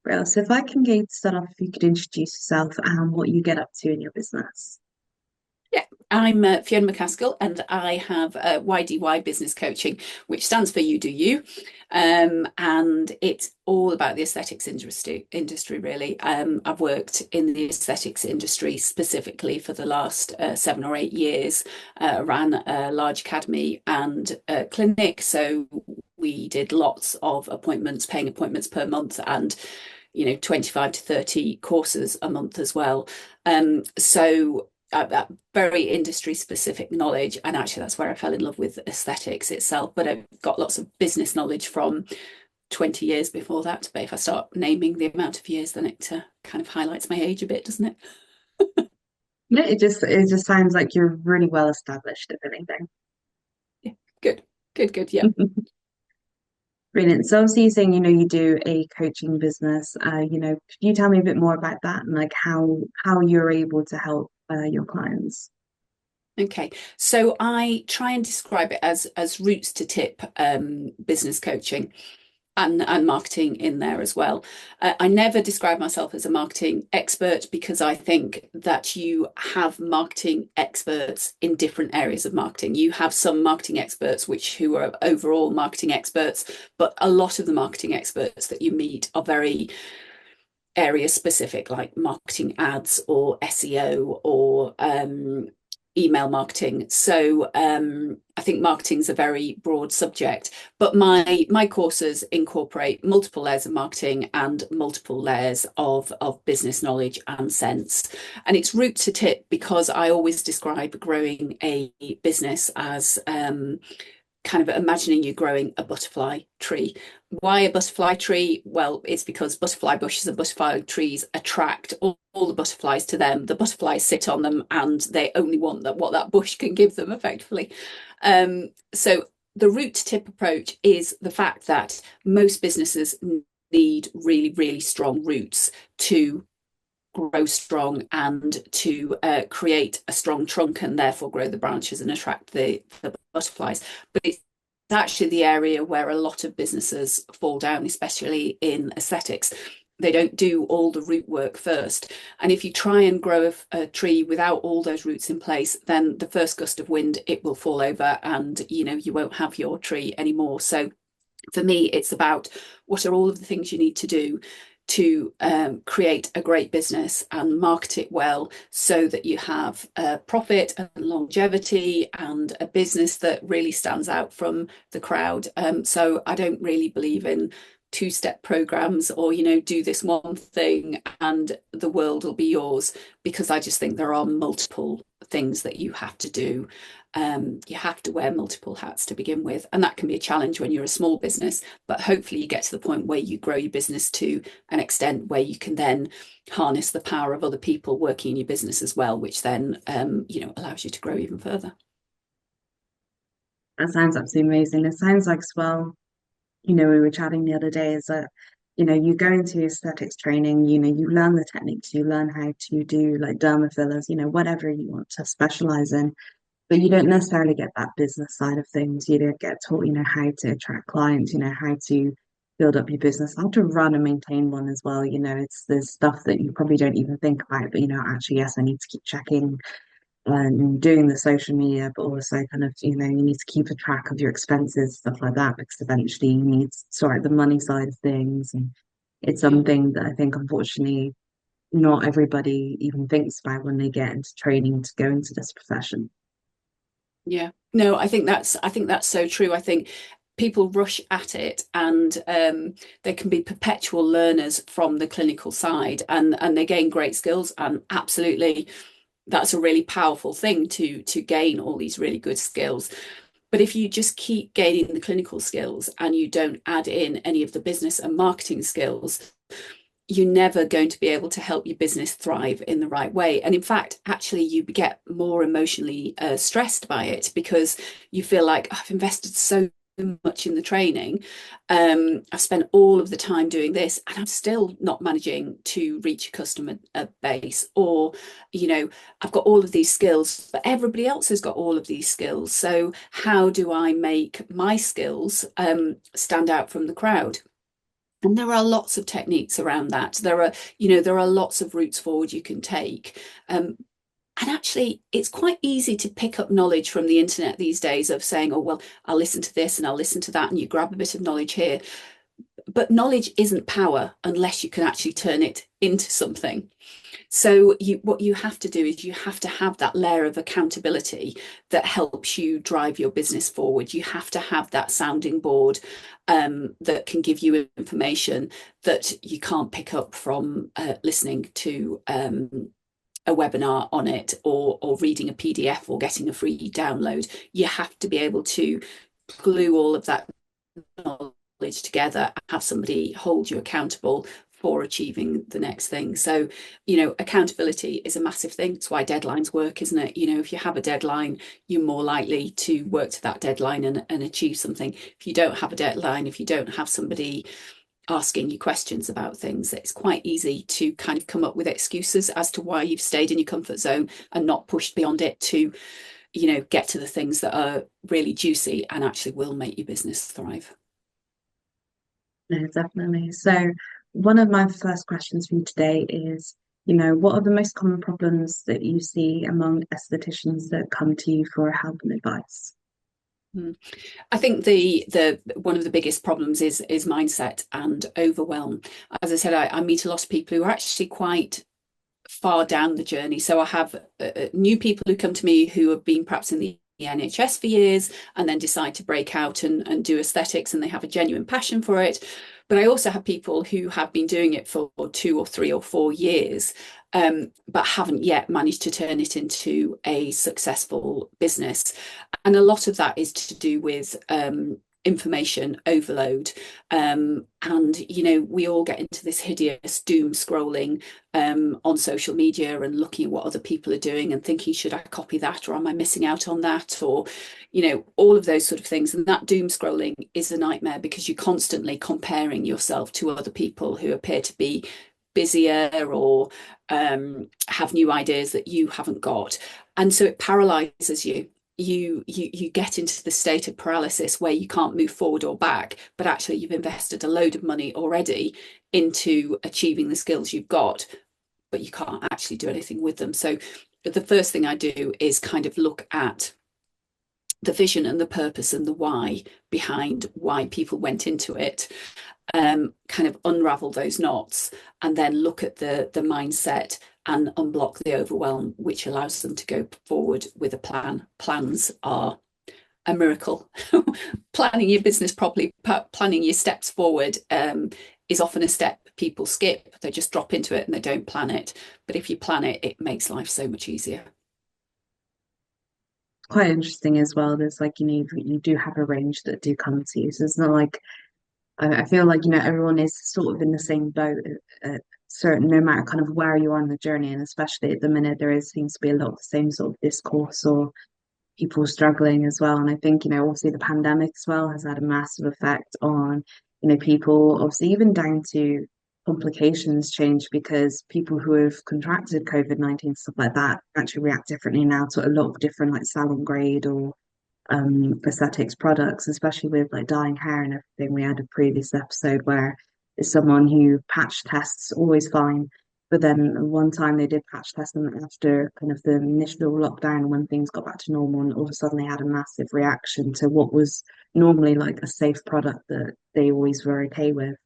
Well, so if I can get you to start off, if you could introduce yourself and what you get up to in your business. Yeah, I'm Fiona Macaskill, and I have YDY Business Coaching, which stands for You Do You. And it's all about the aesthetics industry really. I've worked in the aesthetics industry specifically for the last 7 or 8 years, ran a large academy and clinic. So we did lots of appointments, paying appointments per month, and 25 to 30 courses a month as well. So that very industry specific knowledge, and actually that's where I fell in love with aesthetics itself. But I've got lots of business knowledge from 20 years before that. But if I start naming the amount of years, then it kind of highlights my age a bit, doesn't it? No, it just sounds like you're really well established, if anything. Yeah, good, good, good. Yeah. Brilliant. So obviously you're saying, you do a coaching business. Could you tell me a bit more about that and like how you're able to help your clients? Okay, so I try and describe it as roots to tip business coaching and marketing in there as well. I never describe myself as a marketing expert because I think that you have marketing experts in different areas of marketing. You have some marketing experts who are overall marketing experts, but a lot of the marketing experts that you meet are very area specific, like marketing ads or SEO or email marketing. So I think marketing is a very broad subject, but my courses incorporate multiple layers of marketing and multiple layers of business knowledge and sense. And it's root to tip because I always describe growing a business as kind of imagining you growing a butterfly tree. Why a butterfly tree? Well, it's because butterfly bushes and butterfly trees attract all the butterflies to them. The butterflies sit on them and they only want what that bush can give them effectively. So the root tip approach is the fact that most businesses need really, really strong roots to grow strong and to create a strong trunk and therefore grow the branches and attract the butterflies. But it's actually the area where a lot of businesses fall down, especially in aesthetics. They don't do all the root work first. And if you try and grow a tree without all those roots in place, then the first gust of wind, it will fall over and you won't have your tree anymore. So for me, it's about what are all of the things you need to do to create a great business and market it well so that you have profit and longevity and a business that really stands out from the crowd. So I don't really believe in two-step programs or do this one thing and the world will be yours, because I just think there are multiple things that you have to do. You have to wear multiple hats to begin with, and that can be a challenge when you're a small business, but hopefully you get to the point where you grow your business to an extent where you can then harness the power of other people working in your business as well, which then allows you to grow even further. That sounds absolutely amazing. It sounds like as well, we were chatting the other day is that, you go into aesthetics training, you learn the techniques, you learn how to do like derma fillers, whatever you want to specialize in. But you don't necessarily get that business side of things. You don't get taught, how to attract clients, how to build up your business, how to run and maintain one as well. It's there's stuff that you probably don't even think about, but actually, yes, I need to keep checking and doing the social media, but also kind of, you need to keep a track of your expenses, stuff like that, because eventually you need to sort out the money side of things. And it's Yeah. something that I think, unfortunately, not everybody even thinks about when they get into training to go into this profession. Yeah. No, I think that's so true. I think people rush at it and they can be perpetual learners from the clinical side and they gain great skills, and absolutely that's a really powerful thing to gain all these really good skills. But if you just keep gaining the clinical skills and you don't add in any of the business and marketing skills, you're never going to be able to help your business thrive in the right way. And in fact, actually, you get more emotionally stressed by it because you feel like, "Oh, I've invested so much in the training. I've spent all of the time doing this, and I'm still not managing to reach a customer base. Or, I've got all of these skills, but everybody else has got all of these skills. So how do I make my skills stand out from the crowd?" And there are lots of techniques around that. There are lots of routes forward you can take. And actually, it's quite easy to pick up knowledge from the internet these days of saying, oh, well, I'll listen to this and I'll listen to that, and you grab a bit of knowledge here. But knowledge isn't power unless you can actually turn it into something. So what you have to do is you have to have that layer of accountability that helps you drive your business forward. You have to have that sounding board that can give you information that you can't pick up from listening to a webinar on it, or reading a PDF or getting a free download. You have to be able to glue all of that knowledge together, have somebody hold you accountable for achieving the next thing. So, accountability is a massive thing. It's why deadlines work, isn't it? If you have a deadline, you're more likely to work to that deadline and achieve something. If you don't have a deadline, if you don't have somebody asking you questions about things, it's quite easy to kind of come up with excuses as to why you've stayed in your comfort zone and not pushed beyond it to, get to the things that are really juicy and actually will make your business thrive. No, definitely. So, one of my first questions for you today is, what are the most common problems that you see among estheticians that come to you for help and advice? I think the one of the biggest problems is mindset and overwhelm. As I said, I meet a lot of people who are actually quite far down the journey. So I have new people who come to me who have been perhaps in the NHS for years and then decide to break out and do aesthetics, and they have a genuine passion for it. But I also have people who have been doing it for 2 or 3 or 4 years, but haven't yet managed to turn it into a successful business. And a lot of that is to do with information overload. We all get into this hideous doom scrolling on social media and looking at what other people are doing and thinking, should I copy that, or am I missing out on that, or all of those sort of things. And that doom scrolling is a nightmare because you're constantly comparing yourself to other people who appear to be busier or have new ideas that you haven't got, and so it paralyzes you. You get into the state of paralysis where you can't move forward or back, but actually you've invested a load of money already into achieving the skills you've got, but you can't actually do anything with them. So the first thing I do is kind of look at the vision and the purpose and the why behind why people went into it, kind of unravel those knots, and then look at the mindset and unblock the overwhelm, which allows them to go forward with a plan. Plans are a miracle. Planning your business properly, planning your steps forward, is often a step people skip. They just drop into it and they don't plan it. But if you plan it, it makes life so much easier. Quite interesting as well. There's like, you do have a range that do come to you. So it's not like, I feel like, everyone is sort of in the same boat, certain, no matter kind of where you are on the journey. And especially at the minute, seems to be a lot of the same sort of discourse or people struggling as well. And I think, obviously the pandemic as well has had a massive effect on, people, obviously even down to complications change because people who have contracted COVID-19, stuff like that, actually react differently now to a lot of different like salon grade or aesthetics products, especially with like dyeing hair and everything. We had a previous episode where it's someone who patch tests always fine, but then one time they did patch test them after kind of the initial lockdown when things got back to normal, and all of a sudden they had a massive reaction to what was normally like a safe product that they always were okay with.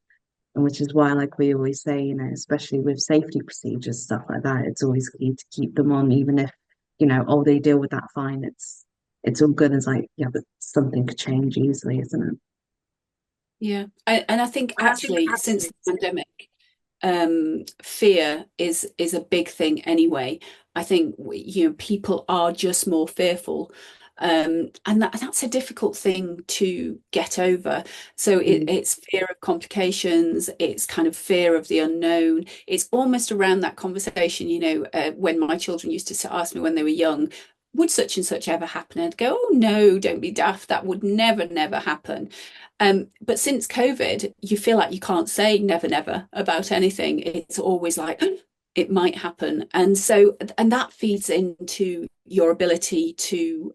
And which is why, like we always say, especially with safety procedures, stuff like that, it's always key to keep them on, even if, oh, they deal with that fine. It's all good. It's like, yeah, but something could change easily, isn't it? Yeah. And I think actually since the pandemic, fear is a big thing anyway. I think people are just more fearful, and that's a difficult thing to get over. So Mm. it's fear of complications. It's kind of fear of the unknown. It's almost around that conversation. When my children used to ask me when they were young, would such and such ever happen? I'd go, oh no, don't be daft. That would never, never happen. But since COVID, you feel like you can't say never, never about anything. It's always like, it might happen. And so, and that feeds into your ability to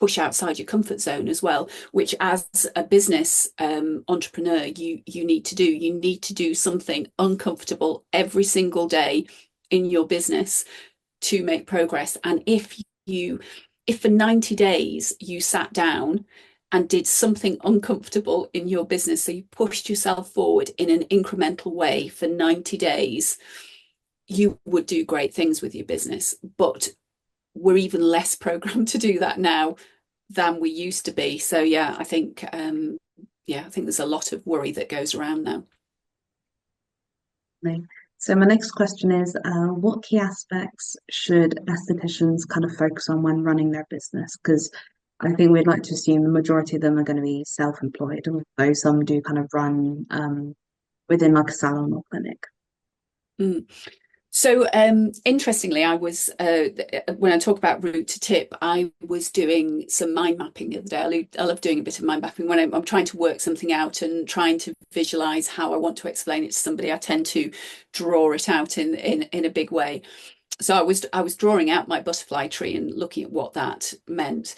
push outside your comfort zone as well, which as a business entrepreneur, you need to do. You need to do something uncomfortable every single day in your business to make progress. And if for 90 days you sat down and did something uncomfortable in your business, so you pushed yourself forward in an incremental way for 90 days, you would do great things with your business. But we're even less programmed to do that now than we used to be. So yeah, I think there's a lot of worry that goes around now. Right. So my next question is, what key aspects should estheticians kind of focus on when running their business? Because I think we'd like to assume the majority of them are going to be self-employed, although some do kind of run within like a salon or clinic. Mm. So interestingly, I was when I talk about route to tip, I was doing some mind mapping the other day. I love doing a bit of mind mapping when I'm trying to work something out and trying to visualize how I want to explain it to somebody. I tend to draw it out in a big way. So I was drawing out my butterfly tree and looking at what that meant.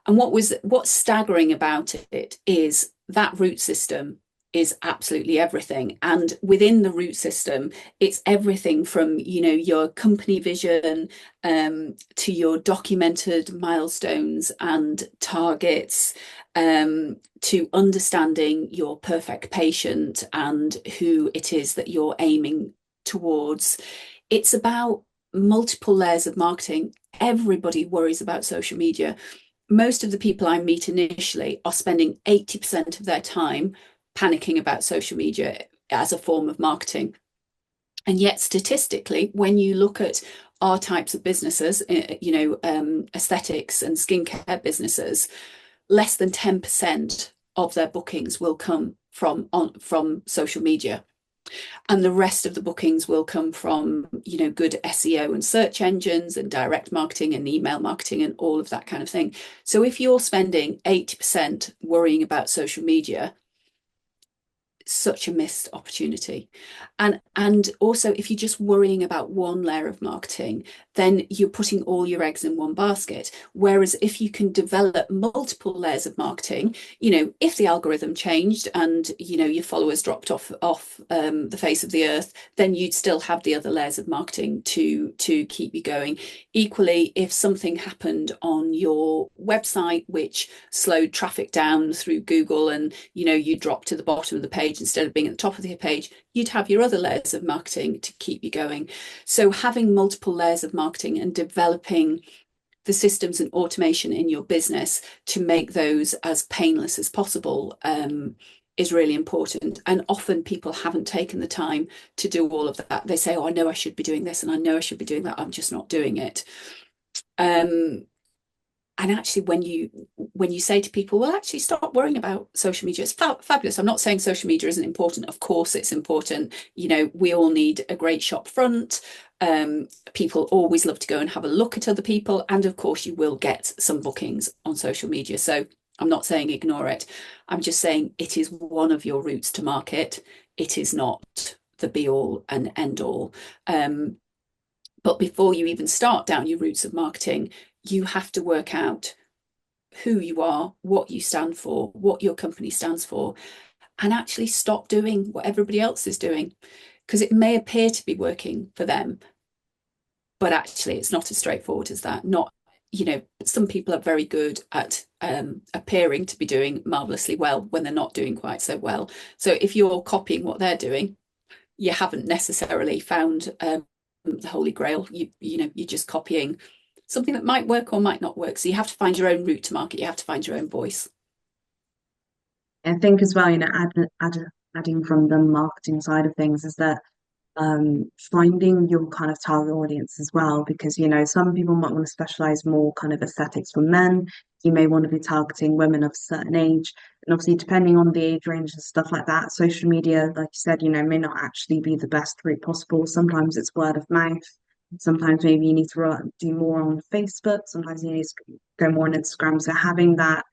And what's staggering about it is that root system is absolutely everything. And within the root system, it's everything from, your company vision to your documented milestones and targets, to understanding your perfect patient and who it is that you're aiming towards. It's about multiple layers of marketing. Everybody worries about social media. Most of the people I meet initially are spending 80% of their time panicking about social media as a form of marketing. And yet, statistically, when you look at our types of businesses, aesthetics and skincare businesses, less than 10% of their bookings will come from social media. And the rest of the bookings will come from, good SEO and search engines and direct marketing and email marketing and all of that kind of thing. So if you're spending 80% worrying about social media, such a missed opportunity. And also, if you're just worrying about one layer of marketing, then you're putting all your eggs in one basket. Whereas if you can develop multiple layers of marketing, if the algorithm changed and your followers dropped off the face of the earth, then you'd still have the other layers of marketing to keep you going. Equally, if something happened on your website which slowed traffic down through Google and you dropped to the bottom of the page instead of being at the top of the page, you'd have your other layers of marketing to keep you going. So having multiple layers of marketing and developing the systems and automation in your business to make those as painless as possible is really important. And often people haven't taken the time to do all of that. They say, oh, I know I should be doing this and I know I should be doing that. I'm just not doing it. And actually, when you say to people, well, actually stop worrying about social media, it's fabulous. I'm not saying social media isn't important. Of course it's important. We all need a great shop front. People always love to go and have a look at other people. And of course you will get some bookings on social media. So I'm not saying ignore it. I'm just saying it is one of your routes to market. It is not the be all and end all. But before you even start down your routes of marketing, you have to work out who you are, what you stand for, what your company stands for, and actually stop doing what everybody else is doing. Because it may appear to be working for them, but actually it's not as straightforward as that. Some people are very good at appearing to be doing marvelously well when they're not doing quite so well. So if you're copying what they're doing, you haven't necessarily found the Holy Grail. You're just copying something that might work or might not work. So you have to find your own route to market. You have to find your own voice. I think as well, adding from the marketing side of things is that finding your kind of target audience as well, because some people might want to specialize more kind of aesthetics for men. You may want to be targeting women of a certain age, and obviously depending on the age range and stuff like that, social media, like you said, may not actually be the best route possible. Sometimes it's word of mouth. Sometimes maybe you need to do more on Facebook. Sometimes you need to go more on Instagram. So having that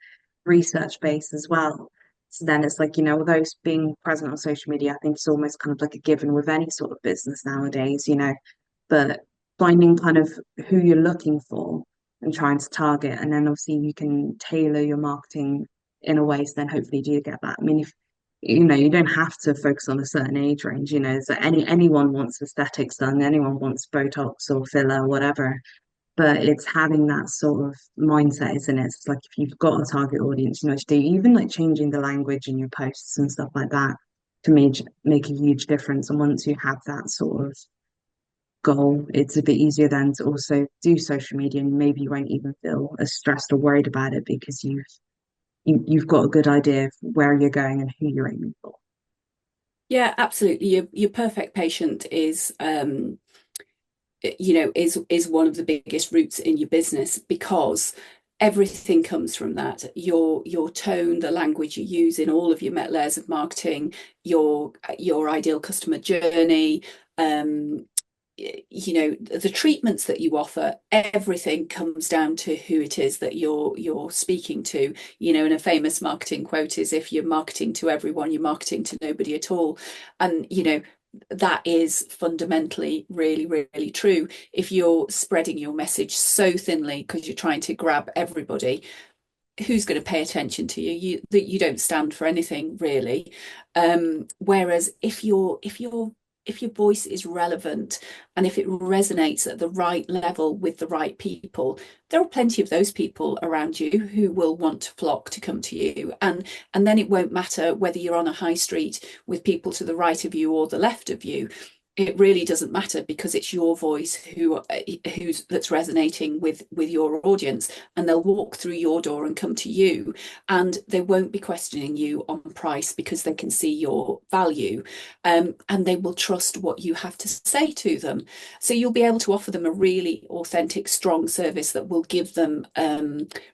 research base as well So then it's like, although being present on social media, I think it's almost kind of like a given with any sort of business nowadays, but finding kind of who you're looking for and trying to target, and then obviously you can tailor your marketing in a way so then hopefully do get that. I mean, if you don't have to focus on a certain age range, so anyone wants aesthetics done, anyone wants Botox or filler, whatever. But it's having that sort of mindset, isn't it? It's like if you've got a target audience, you know what to do, even like changing the language in your posts and stuff like that to make a huge difference. And once you have that sort of goal, it's a bit easier then to also do social media, and maybe you won't even feel as stressed or worried about it because you've got a good idea of where you're going and who you're aiming for. Yeah, absolutely. Your perfect patient is is one of the biggest roots in your business, because everything comes from that. Your tone, the language you use in all of your layers of marketing, your ideal customer journey, um, the treatments that you offer, everything comes down to who it is that you're speaking to. And a famous marketing quote is, if you're marketing to everyone, you're marketing to nobody at all. And that is fundamentally really, really true. If you're spreading your message so thinly because you're trying to grab everybody, who's going to pay attention to you? You don't stand for anything really. Whereas if your voice is relevant, and if it resonates at the right level with the right people, there are plenty of those people around you who will want to flock to come to you. And then it won't matter whether you're on a high street with people to the right of you or the left of you. It really doesn't matter, because it's your voice who's that's resonating with your audience, and they'll walk through your door and come to you, and they won't be questioning you on price because they can see your value, and they will trust what you have to say to them. So you'll be able to offer them a really authentic, strong service that will give them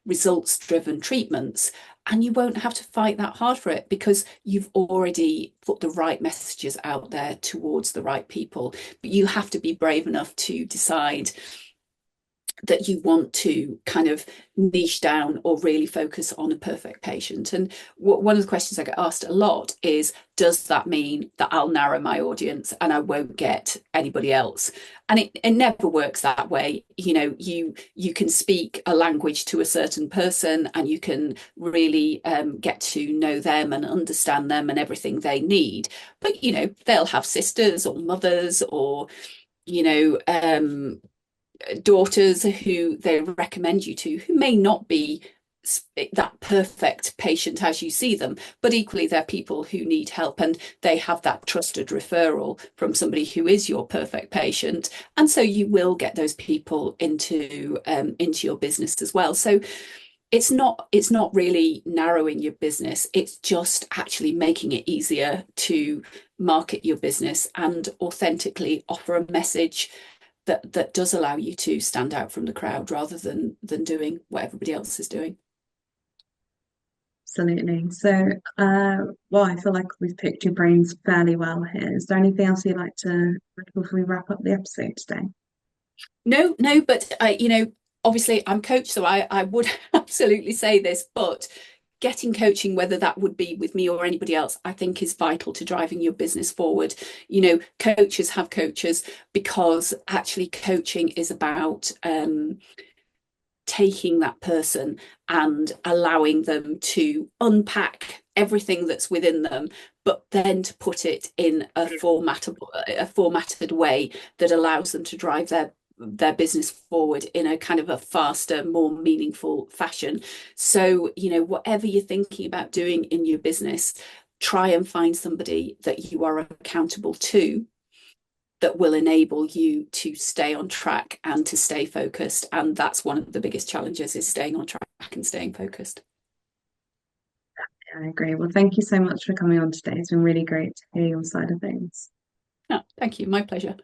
results-driven treatments, and you won't have to fight that hard for it, because you've already put the right messages out there towards the right people. But you have to be brave enough to decide that you want to kind of niche down or really focus on a perfect patient. And one of the questions I get asked a lot is, does that mean that I'll narrow my audience and I won't get anybody else? And it never works that way. You can speak a language to a certain person, and you can really get to know them and understand them and everything they need. But they'll have sisters or mothers or you know daughters who they recommend you to, who may not be that perfect patient as you see them, but equally they're people who need help, and they have that trusted referral from somebody who is your perfect patient, and so you will get those people into your business as well. So it's not really narrowing your business, it's just actually making it easier to market your business and authentically offer a message that does allow you to stand out from the crowd, rather than doing what everybody else is doing. Absolutely. So, well, I feel like we've picked your brains fairly well here. Is there anything else you'd like to before we wrap up the episode today? No, but obviously I'm coach, so I would absolutely say this, but getting coaching, whether that would be with me or anybody else, I think is vital to driving your business forward. Coaches have coaches, because actually coaching is about taking that person and allowing them to unpack everything that's within them, but then to put it in a formatted way that allows them to drive their business forward in a kind of a faster, more meaningful fashion. So, whatever you're thinking about doing in your business, try and find somebody that you are accountable to, that will enable you to stay on track and to stay focused. And that's one of the biggest challenges, is staying on track and staying focused. I agree. Well, thank you so much for coming on today. It's been really great to hear your side of things. Oh, thank you. My pleasure.